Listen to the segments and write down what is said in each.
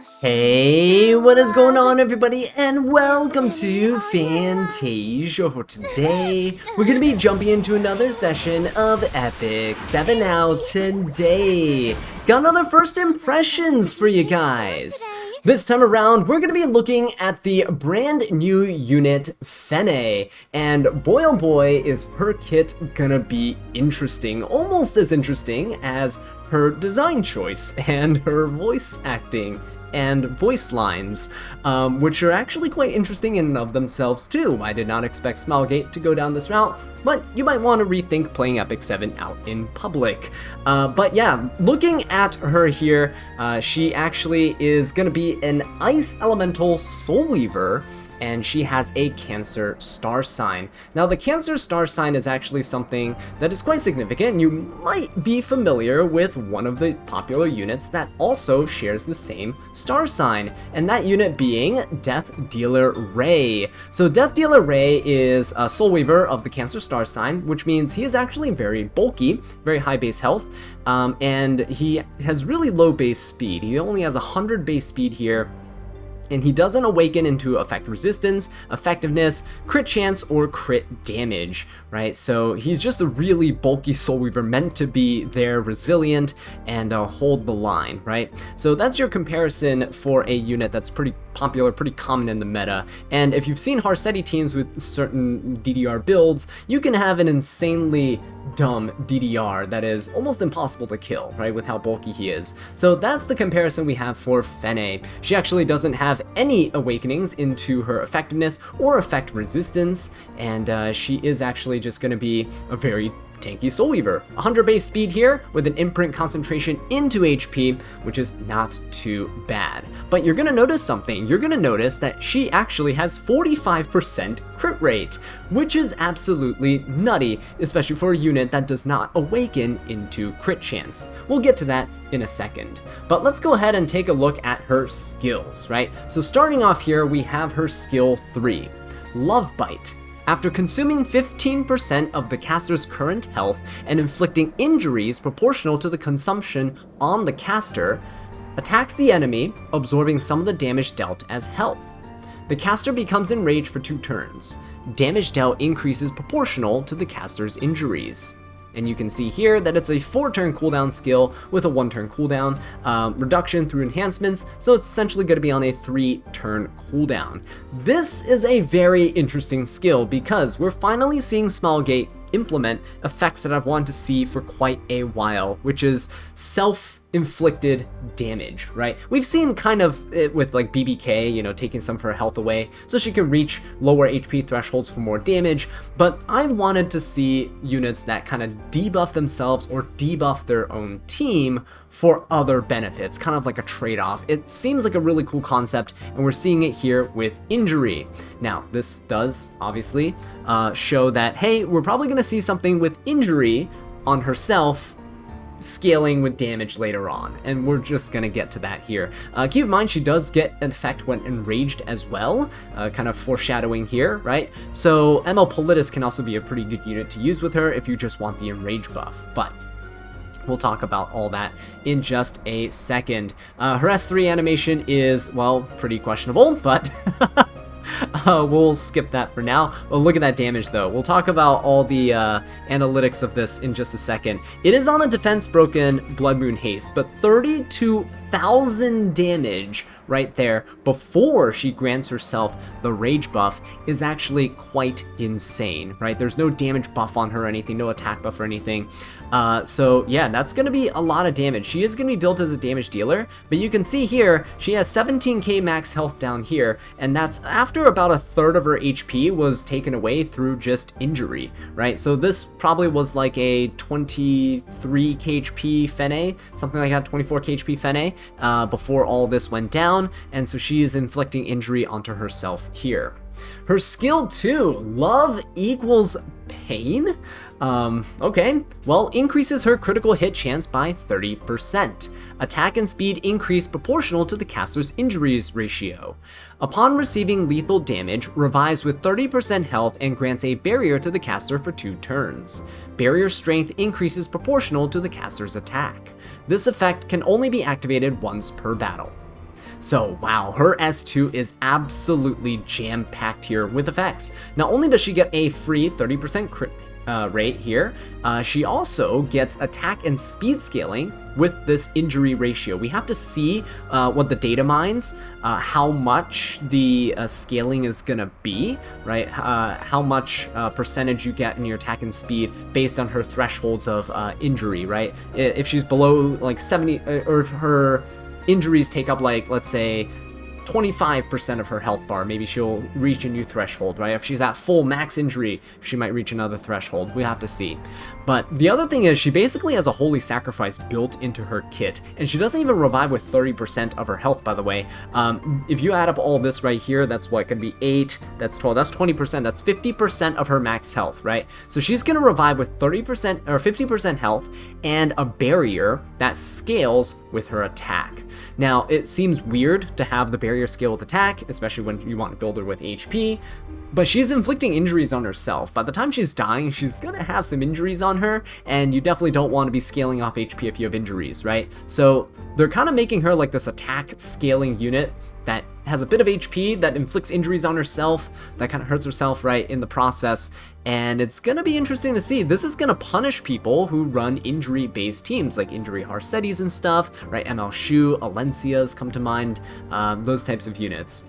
Hey, what is going on everybody, and welcome to Fantasia. For today, we're going to be jumping into another session of Epic 7 out today. Got another first impressions for you guys. This time around, we're going to be looking at the brand new unit, Fenne, and boy oh boy is her kit gonna be interesting, almost as interesting as her design choice and her voice acting and voice lines, which are actually quite interesting in and of themselves too. I did not expect Smilegate to go down this route, but you might want to rethink playing Epic 7 out in public. But yeah, looking at her here, she actually is going to be an Ice Elemental Soul Weaver, and she has a Cancer star sign. Now the Cancer star sign is actually something that is quite significant. You might be familiar with one of the popular units that also shares the same star sign, and that unit being Death Dealer Ray. So Death Dealer Ray is a Soul Weaver of the Cancer star sign, which means he is actually very bulky, very high base health, and he has really low base speed. He only has 100 base speed here, and he doesn't awaken into effect resistance, effectiveness, crit chance, or crit damage, right? So he's just a really bulky Soul Weaver meant to be there, resilient, and hold the line, right? So that's your comparison for a unit that's pretty popular, pretty common in the meta. And if you've seen Harsetti teams with certain DDR builds, you can have an insanely dumb DDR that is almost impossible to kill, right, with how bulky he is. So that's the comparison we have for Fenne. She actually doesn't have any awakenings into her effectiveness or effect resistance, and she is actually just going to be a very tanky Soul Weaver. 100 base speed here with an imprint concentration into HP, which is not too bad. But you're gonna notice something. You're gonna notice that she actually has 45% crit rate, which is absolutely nutty, especially for a unit that does not awaken into crit chance. We'll get to that in a second. But let's go ahead and take a look at her skills, right? So starting off here, we have her skill 3, Love Bite. After consuming 15% of the caster's current health and inflicting injuries proportional to the consumption on the caster, attacks the enemy, absorbing some of the damage dealt as health. The caster becomes enraged for 2 turns. Damage dealt increases proportional to the caster's injuries. And you can see here that it's a 4-turn cooldown skill with a 1-turn cooldown, reduction through enhancements, so it's essentially going to be on a 3-turn cooldown. This is a very interesting skill because we're finally seeing Smilegate implement effects that I've wanted to see for quite a while, which is self-inflicted damage, right? We've seen kind of it with like BBK, you know, taking some of her health away so she can reach lower HP thresholds for more damage, but I've wanted to see units that kind of debuff themselves or debuff their own team for other benefits, kind of like a trade-off. It seems like a really cool concept, and we're seeing it here with injury. Now, this does obviously show that, hey, we're probably going to see something with injury on herself scaling with damage later on, and we're just gonna get to that here. Keep in mind she does get an effect when enraged as well, kind of foreshadowing here, right? So ML Politis can also be a pretty good unit to use with her if you just want the enrage buff, but we'll talk about all that in just a second. Her S3 animation is, well, pretty questionable, but we'll skip that for now. Well, look at that damage though. We'll talk about all the analytics of this in just a second. It is on a defense broken Blood Moon Haste, but 32,000 damage right there before she grants herself the rage buff is actually quite insane, right? There's no damage buff on her or anything, no attack buff or anything. So yeah, that's going to be a lot of damage. She is going to be built as a damage dealer, but you can see here she has 17k max health down here, and that's after about a third of her HP was taken away through just injury, right? So this probably was like a 23 KHP Fenne, something like that, 24 KHP Fenne, before all this went down. And so she is inflicting injury onto herself here. Her skill 2, Love equals Pain. Okay, well, increases her critical hit chance by 30%. Attack and speed increase proportional to the caster's injuries ratio. Upon receiving lethal damage, revives with 30% health and grants a barrier to the caster for 2 turns. Barrier strength increases proportional to the caster's attack. This effect can only be activated once per battle. So, wow, her S2 is absolutely jam-packed here with effects. Not only does she get a free 30% crit rate here, she also gets attack and speed scaling with this injury ratio. We have to see what the data mines, how much the scaling is gonna be, right? How much percentage you get in your attack and speed based on her thresholds of injury, right? If she's below like 70, or if her injuries take up like, let's say, 25% of her health bar, maybe she'll reach a new threshold, right? If she's at full max injury, she might reach another threshold. We have to see. But the other thing is she basically has a holy sacrifice built into her kit, and she doesn't even revive with 30% of her health, by the way. If you add up all this right here, that's what could be 8, that's 12, that's 20%, that's 50% of her max health, right? So she's gonna revive with 30% or 50% health and a barrier that scales with her attack. Now, it seems weird to have the barrier scale with attack, especially when you want to build her with HP, but she's inflicting injuries on herself. By the time she's dying, she's gonna have some injuries on her, and you definitely don't want to be scaling off HP if you have injuries, right? So they're kind of making her like this attack scaling unit that has a bit of HP, that inflicts injuries on herself, that kind of hurts herself, right, in the process. And it's going to be interesting to see. This is going to punish people who run injury-based teams, like Injury Harsettis and stuff, right? ML Shu, Alencias come to mind, those types of units.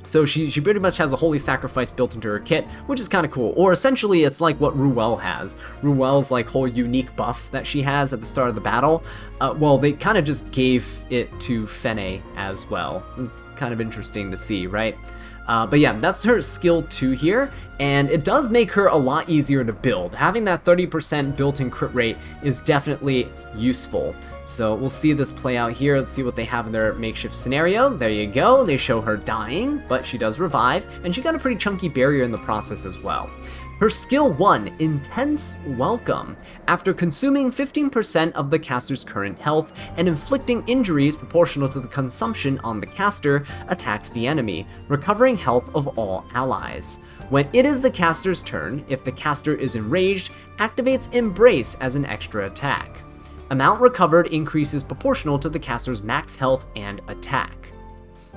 So she pretty much has a holy sacrifice built into her kit, which is kind of cool. Or essentially, it's like what Ruel has. Ruel's like whole unique buff that she has at the start of the battle. Well, they kind of just gave it to Fenne as well. It's kind of interesting to see, right? But yeah, that's her skill 2 here, and it does make her a lot easier to build. Having that 30% built-in crit rate is definitely useful. So we'll see this play out here. Let's see what they have in their makeshift scenario. There you go. They show her dying, but she does revive, and she got a pretty chunky barrier in the process as well. Her skill 1, Intense Welcome. After consuming 15% of the caster's current health and inflicting injuries proportional to the consumption on the caster, attacks the enemy, recovering health of all allies. When it is the caster's turn, if the caster is enraged, activates Embrace as an extra attack. Amount recovered increases proportional to the caster's max health and attack.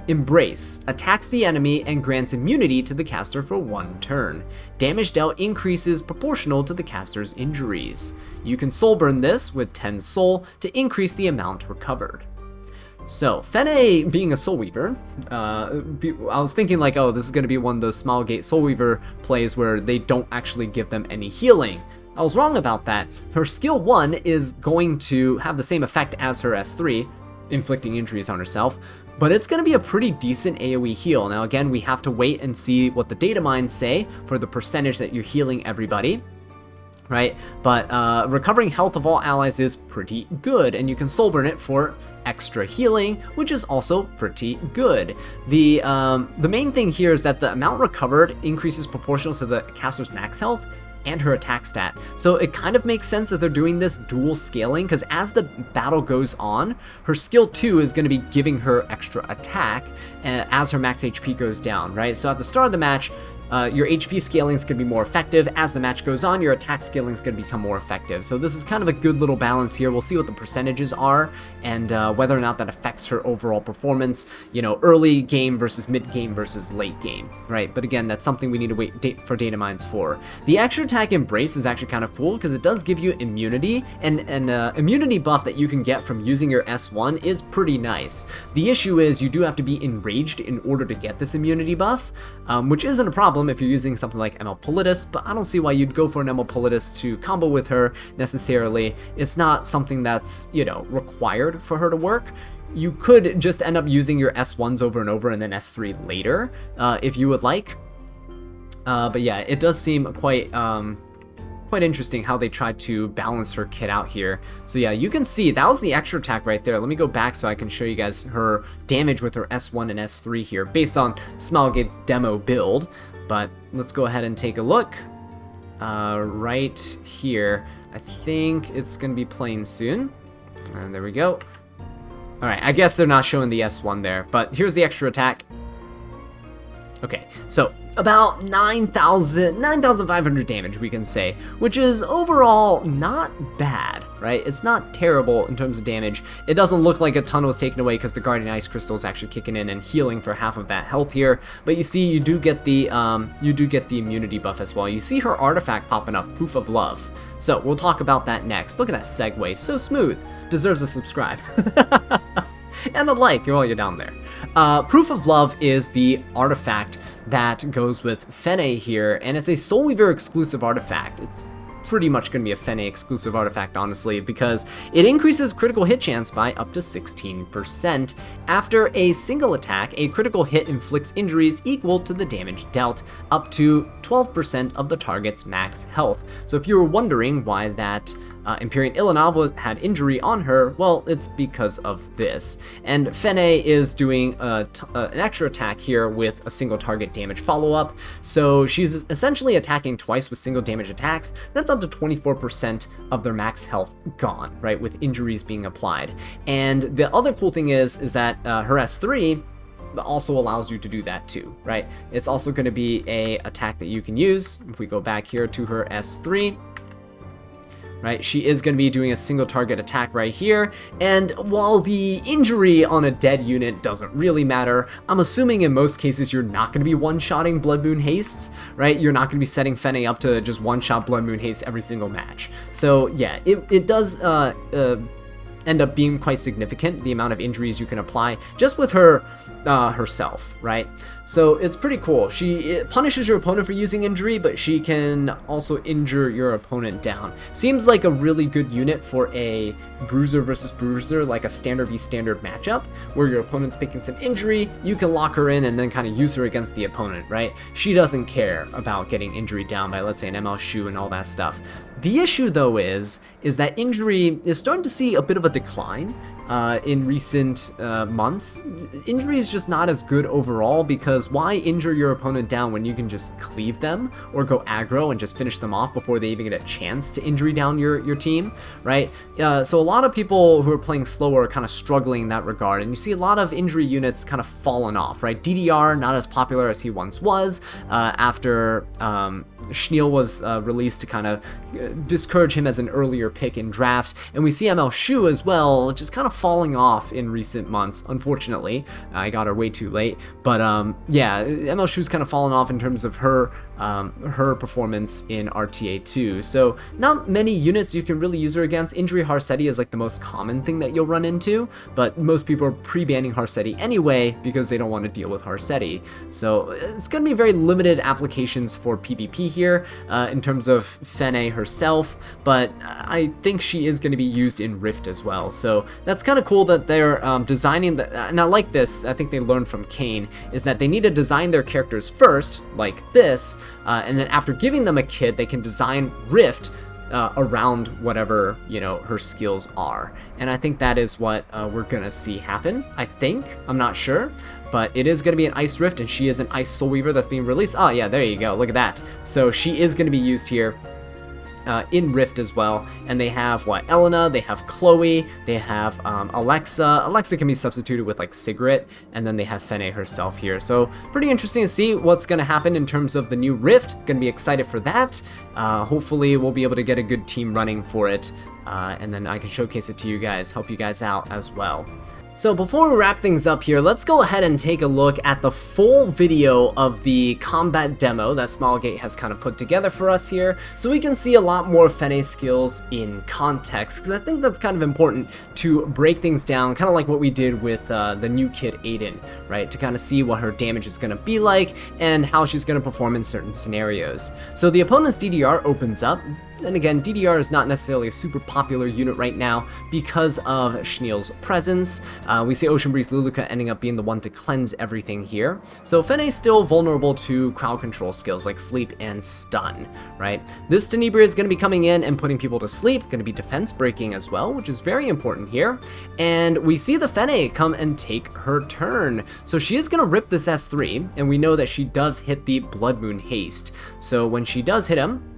Embrace attacks the enemy and grants immunity to the caster for 1 turn. Damage dealt increases proportional to the caster's injuries. You can soul burn this with 10 soul to increase the amount recovered. So, Fenne being a Soul Weaver, I was thinking like, oh, this is going to be one of those small gate Soul Weaver plays where they don't actually give them any healing. I was wrong about that. Her skill 1 is going to have the same effect as her S3, inflicting injuries on herself, but it's going to be a pretty decent AoE heal. Now again, we have to wait and see what the data mines say for the percentage that you're healing everybody, right? But recovering health of all allies is pretty good, and you can soul burn it for extra healing, which is also pretty good. The main thing here is that the amount recovered increases proportional to the caster's max health and her attack stat. So it kind of makes sense that they're doing this dual scaling, because as the battle goes on, her skill 2 is going to be giving her extra attack as her max HP goes down, right? So at the start of the match, your HP scaling is going to be more effective. As the match goes on, your attack scaling is going to become more effective. So this is kind of a good little balance here. We'll see what the percentages are and whether or not that affects her overall performance, you know, early game versus mid game versus late game, right? But again, that's something we need to wait for data mines for. The extra attack Embrace is actually kind of cool because it does give you immunity, and an immunity buff that you can get from using your S1 is pretty nice. The issue is you do have to be enraged in order to get this immunity buff, which isn't a problem if you're using something like ML Politis, but I don't see why you'd go for an ML Politis to combo with her necessarily. It's not something that's, you know, required for her to work. You could just end up using your S1s over and over and then S3 later, if you would like. But yeah, it does seem quite interesting how they tried to balance her kit out here. So yeah, you can see that was the extra attack right there. Let me go back so I can show you guys her damage with her S1 and S3 here based on Smilegate's demo build. But let's go ahead and take a look right here. I think it's going to be playing soon. And there we go. All right, I guess they're not showing the S1 there, but here's the extra attack. Okay, so about 9,500 damage, we can say, which is overall not bad, right? It's not terrible in terms of damage. It doesn't look like a ton was taken away because the Guardian Ice Crystal is actually kicking in and healing for half of that health here. But you see, you do get the immunity buff as well. You see her artifact popping up, Proof of Love. So we'll talk about that next. Look at that segue, so smooth. Deserves a subscribe. And a like while you're down there. Proof of Love is the artifact that goes with Fenne here, and it's a Soul Weaver exclusive artifact. It's pretty much going to be a Fenne exclusive artifact, honestly, because it increases critical hit chance by up to 16%. After a single attack, a critical hit inflicts injuries equal to the damage dealt, up to 12% of the target's max health. So if you were wondering why that Empyrean Ilanava had injury on her, well, it's because of this. And Fenne is doing an extra attack here with a single target damage follow-up, so she's essentially attacking twice with single damage attacks. That's up to 24% of their max health gone, right, with injuries being applied. And the other cool thing is that her S3 also allows you to do that too, right? It's also going to be a attack that you can use. If we go back here to her S3, right, she is going to be doing a single target attack right here, and while the injury on a dead unit doesn't really matter, I'm assuming in most cases you're not going to be one-shotting Blood Moon Hastes, right? You're not going to be setting Fenne up to just one-shot Blood Moon Haste every single match. So yeah, it does end up being quite significant, the amount of injuries you can apply just with her herself, right? So it's pretty cool. It punishes your opponent for using injury, but she can also injure your opponent down. Seems like a really good unit for a bruiser versus bruiser, like a standard v standard matchup, where your opponent's picking some injury, you can lock her in and then kind of use her against the opponent, right? She doesn't care about getting injury down by, let's say, an ML Shu and all that stuff. The issue, though, is that injury is starting to see a bit of a decline in recent months. Injury is just not as good overall, because why injure your opponent down when you can just cleave them or go aggro and just finish them off before they even get a chance to injury down your team, right? So a lot of people who are playing slower are kind of struggling in that regard, and you see a lot of injury units kind of fallen off, right? DDR not as popular as he once was after Schneel was released to kind of discourage him as an earlier pick in draft, and we see ML Shu as well, just kind of falling off in recent months, unfortunately. I got her way too late, but yeah, ML Shu's kind of fallen off in terms of her performance in RTA 2, so not many units you can really use her against. Injury Harsetti is like the most common thing that you'll run into, but most people are pre-banning Harsetti anyway because they don't want to deal with Harsetti. So it's going to be very limited applications for PvP here in terms of Fenne herself, but I think she is going to be used in Rift as well. So that's kind of cool that they're designing and I like this. I think they learned from Kane, is that they need to design their characters first, like this, and then after giving them a kit, they can design Rift around whatever, you know, her skills are. And I think that is what we're gonna see happen. I think, I'm not sure, but it is going to be an Ice Rift, and she is an Ice Soul Weaver that's being released. Oh yeah, there you go, look at that. So she is going to be used here in Rift as well, and they have what, Elena, they have Chloe, they have Alexa. Alexa can be substituted with like Sigrid, and then they have Fenne herself here. So pretty interesting to see what's going to happen in terms of the new Rift. Going to be excited for that. Hopefully we'll be able to get a good team running for it, and then I can showcase it to you guys, help you guys out as well. So before we wrap things up here, let's go ahead and take a look at the full video of the combat demo that Smilegate has kind of put together for us here, so we can see a lot more Fenne skills in context, because I think that's kind of important to break things down, kind of like what we did with the new kid Aiden, right, to kind of see what her damage is going to be like and how she's going to perform in certain scenarios. So the opponent's DDR opens up. And again, DDR is not necessarily a super popular unit right now because of Schneel's presence. We see Ocean Breeze Luluka ending up being the one to cleanse everything here. So Fenne is still vulnerable to crowd control skills like sleep and stun, right? This Tenebria is going to be coming in and putting people to sleep, going to be defense breaking as well, which is very important here. And we see the Fenne come and take her turn. So she is going to rip this S3, and we know that she does hit the Blood Moon Haste. So when she does hit him,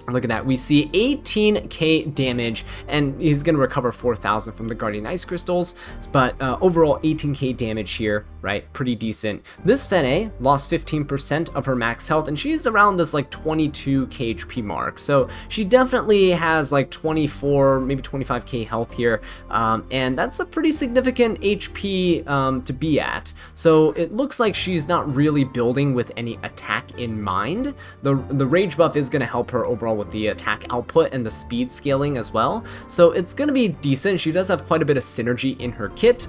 Look at that. We see 18k damage, and he's going to recover 4,000 from the Guardian Ice Crystals, but overall 18k damage here, right? Pretty decent. This Fenne lost 15% of her max health, and she's around this like 22k HP mark, so she definitely has like 24, maybe 25k health here, and that's a pretty significant HP to be at. So it looks like she's not really building with any attack in mind. The rage buff is going to help her overall with the attack output and the speed scaling as well, so it's going to be decent. She does have quite a bit of synergy in her kit.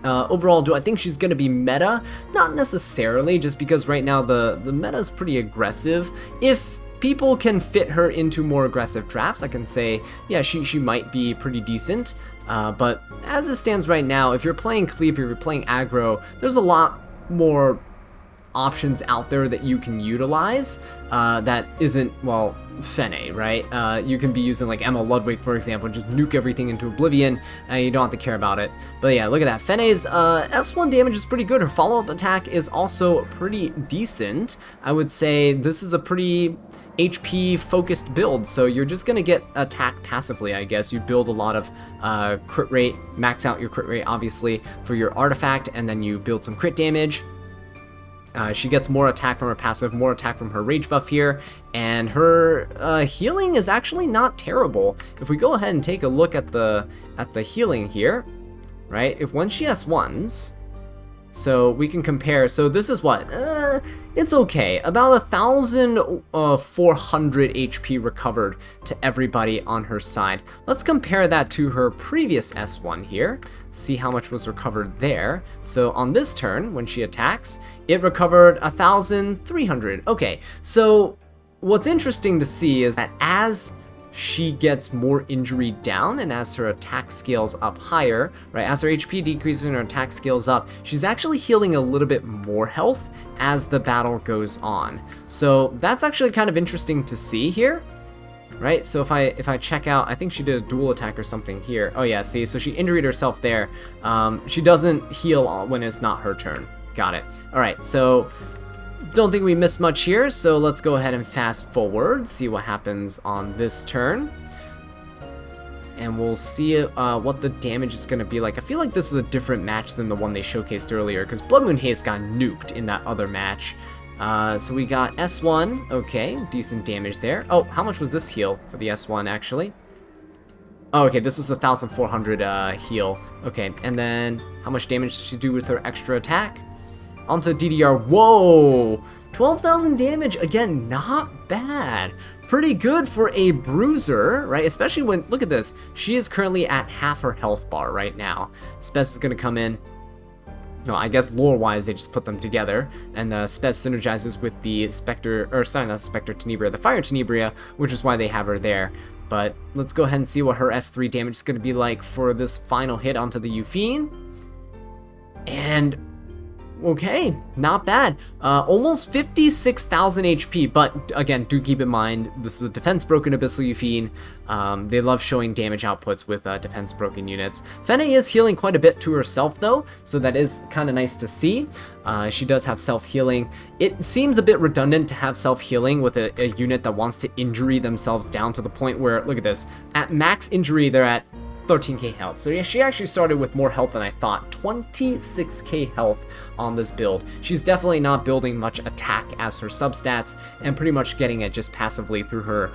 Overall, do I think she's going to be meta? Not necessarily, just because right now the meta is pretty aggressive. If people can fit her into more aggressive drafts, I can say, yeah, she might be pretty decent. But as it stands right now, if you're playing cleave, if you're playing aggro, there's a lot more options out there that you can utilize that isn't, well, Fenne, right? You can be using like Emma Ludwig, for example, and just nuke everything into oblivion, and you don't have to care about it. But yeah, look at that. Fenne's S1 damage is pretty good. Her follow-up attack is also pretty decent. I would say this is a pretty HP focused build, so you're just gonna get attack passively, I guess. You build a lot of crit rate, max out your crit rate obviously for your artifact, and then you build some crit damage. She gets more attack from her passive, more attack from her rage buff here, and her healing is actually not terrible. If we go ahead and take a look at the healing here, right? If when she has ones, so we can compare. So this is what it's okay, about 1,400 HP recovered to everybody on her side. Let's compare that to her previous S1 here. See how much was recovered there. So on this turn, when she attacks, it recovered 1,300. Okay, so what's interesting to see is that as she gets more injury down and as her attack scales up higher, right, as her HP decreases and her attack scales up, she's actually healing a little bit more health as the battle goes on. So that's actually kind of interesting to see here. Right, so if I check out, I think she did a dual attack or something here. Oh yeah, see, so she injured herself there. She doesn't heal when it's not her turn. Got it. All right, so don't think we missed much here, so let's go ahead and fast forward, see what happens on this turn. And we'll see what the damage is going to be like. I feel like this is a different match than the one they showcased earlier, because Blood Moon Haze got nuked in that other match. So we got S1, okay, decent damage there. Oh, how much was this heal for the S1 actually? Oh, okay, this was 1,400 heal. Okay, and then how much damage did she do with her extra attack? Onto DDR, whoa! 12,000 damage, again, not bad. Pretty good for a bruiser, right? Especially when, look at this, she is currently at half her health bar right now. Spez is gonna come in. No, I guess lore-wise, they just put them together, and the Spez synergizes with the Spectre, or sorry, not Spectre Tenebria, the Fire Tenebria, which is why they have her there. But let's go ahead and see what her S3 damage is going to be like for this final hit onto the Euphine. And okay, not bad. Almost 56,000 HP, but again, do keep in mind, this is a defense broken Abyssal Euphine. They love showing damage outputs with defense broken units. Fenne is healing quite a bit to herself though, so that is kind of nice to see. She does have self-healing. It seems a bit redundant to have self-healing with a unit that wants to injury themselves down to the point where, look at this, at max injury they're at 13k health. So yeah, she actually started with more health than I thought. 26k health on this build. She's definitely not building much attack as her substats, and pretty much getting it just passively through her,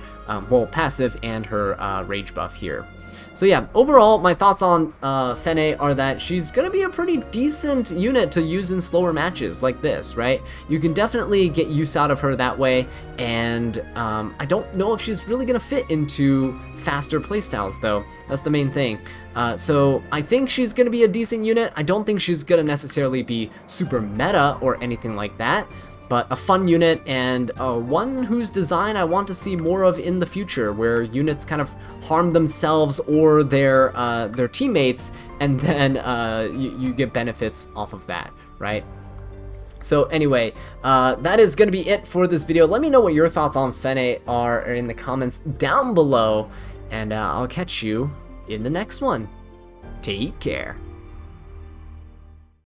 well, passive and her rage buff here. So yeah, overall, my thoughts on Fenne are that she's going to be a pretty decent unit to use in slower matches like this, right? You can definitely get use out of her that way, and I don't know if she's really going to fit into faster playstyles, though. That's the main thing. So I think she's going to be a decent unit. I don't think she's going to necessarily be super meta or anything like that, but a fun unit, and one whose design I want to see more of in the future, where units kind of harm themselves or their teammates, and then you get benefits off of that, right? So anyway, that is going to be it for this video. Let me know what your thoughts on Fenne are in the comments down below, and I'll catch you in the next one. Take care.